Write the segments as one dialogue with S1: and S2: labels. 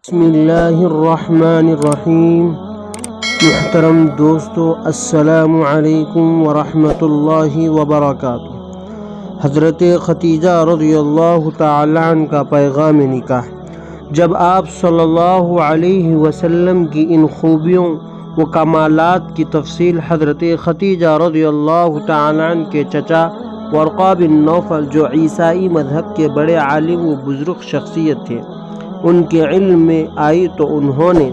S1: بسم اللہ الرحمن الرحیم۔ محترم دوستو، السلام علیکم ورحمۃ اللہ وبرکاتہ۔ حضرت ختیجہ رضی اللہ تعالیٰ عنہ کا پیغام نکاح۔ جب آپ صلی اللہ علیہ وسلم کی ان خوبیوں و کمالات کی تفصیل حضرت ختیجہ رضی اللہ تعالیٰ عنہ کے چچا ورقہ بن نوفل، جو عیسائی مذہب کے بڑے عالم و بزرگ شخصیت تھے، ان کے علم میں آئی تو انہوں نے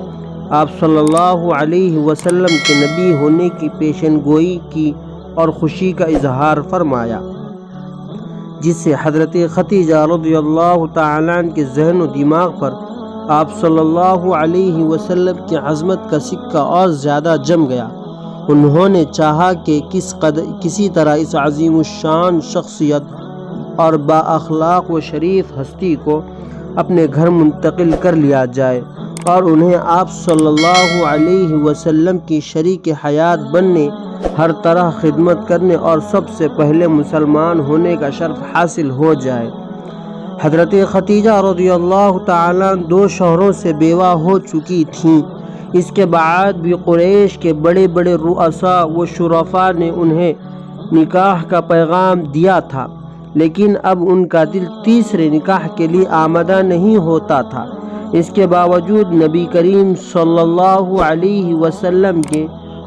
S1: آپ صلی اللہ علیہ وسلم کے نبی ہونے کی پیشن گوئی کی اور خوشی کا اظہار فرمایا، جس سے حضرت ختیجہ رضی اللہ تعالیٰ عنہ کے ذہن و دماغ پر آپ صلی اللہ علیہ وسلم کی عظمت کا سکہ اور زیادہ جم گیا۔ انہوں نے چاہا کہ کسی طرح اس عظیم الشان شخصیت اور با اخلاق و شریف ہستی کو اپنے گھر منتقل کر لیا جائے اور انہیں آپ صلی اللہ علیہ وسلم کی شریک حیات بننے، ہر طرح خدمت کرنے اور سب سے پہلے مسلمان ہونے کا شرف حاصل ہو جائے۔ حضرت ختیجہ رضی اللہ تعالیٰ 2 شوہروں سے بیوہ ہو چکی تھیں۔ اس کے بعد بھی قریش کے بڑے بڑے رؤساء و شرفاء نے انہیں نکاح کا پیغام دیا تھا، لیکن اب ان کا دل تیسرے نکاح کے لیے آمادہ نہیں ہوتا تھا۔ اس کے باوجود نبی کریم صلی اللہ علیہ وسلم کے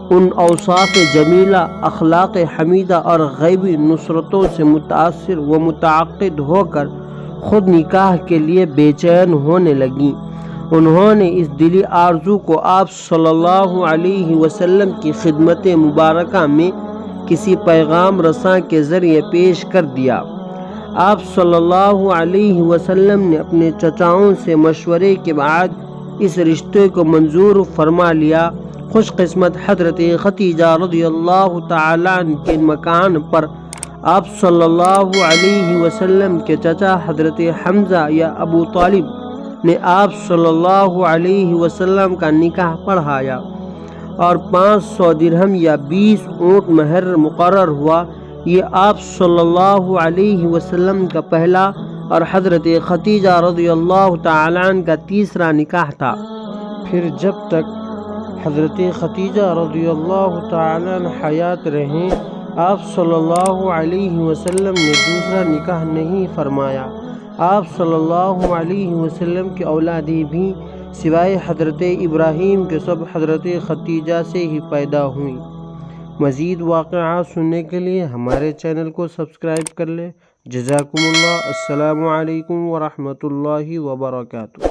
S1: ان اوصاف جمیلہ، اخلاق حمیدہ اور غیبی نصرتوں سے متاثر و متعقد ہو کر خود نکاح کے لیے بے چین ہونے لگیں۔ انہوں نے اس دلی آرزو کو آپ صلی اللہ علیہ وسلم کی خدمت مبارکہ میں کسی پیغام رساں کے ذریعے پیش کر دیا۔ آپ صلی اللہ علیہ وسلم نے اپنے چچاؤں سے مشورے کے بعد اس رشتے کو منظور فرما لیا۔ خوش قسمت حضرت ختیجہ رضی اللہ تعالیٰ عنہ کے مکان پر آپ صلی اللہ علیہ وسلم کے چچا حضرت حمزہ یا ابو طالب نے آپ صلی اللہ علیہ وسلم کا نکاح پڑھایا اور 500 درہم یا 20 اونٹ مہر مقرر ہوا۔ یہ آپ صلی اللہ علیہ وسلم کا پہلا اور حضرت ختیجہ رضی اللہ تعالیٰ عنہ کا تیسرا نکاح تھا۔ پھر جب تک حضرت ختیجہ رضی اللہ تعالیٰ عنہ حیات رہیں، آپ صلی اللہ علیہ وسلم نے دوسرا نکاح نہیں فرمایا۔ آپ صلی اللہ علیہ وسلم کی اولادیں بھی سوائے حضرت ابراہیم کے سب حضرت ختیجہ سے ہی پیدا ہوئیں۔ مزید واقعات سننے کے لیے ہمارے چینل کو سبسکرائب کر لیں۔ جزاکم اللہ۔ السلام علیکم ورحمۃ اللہ وبرکاتہ۔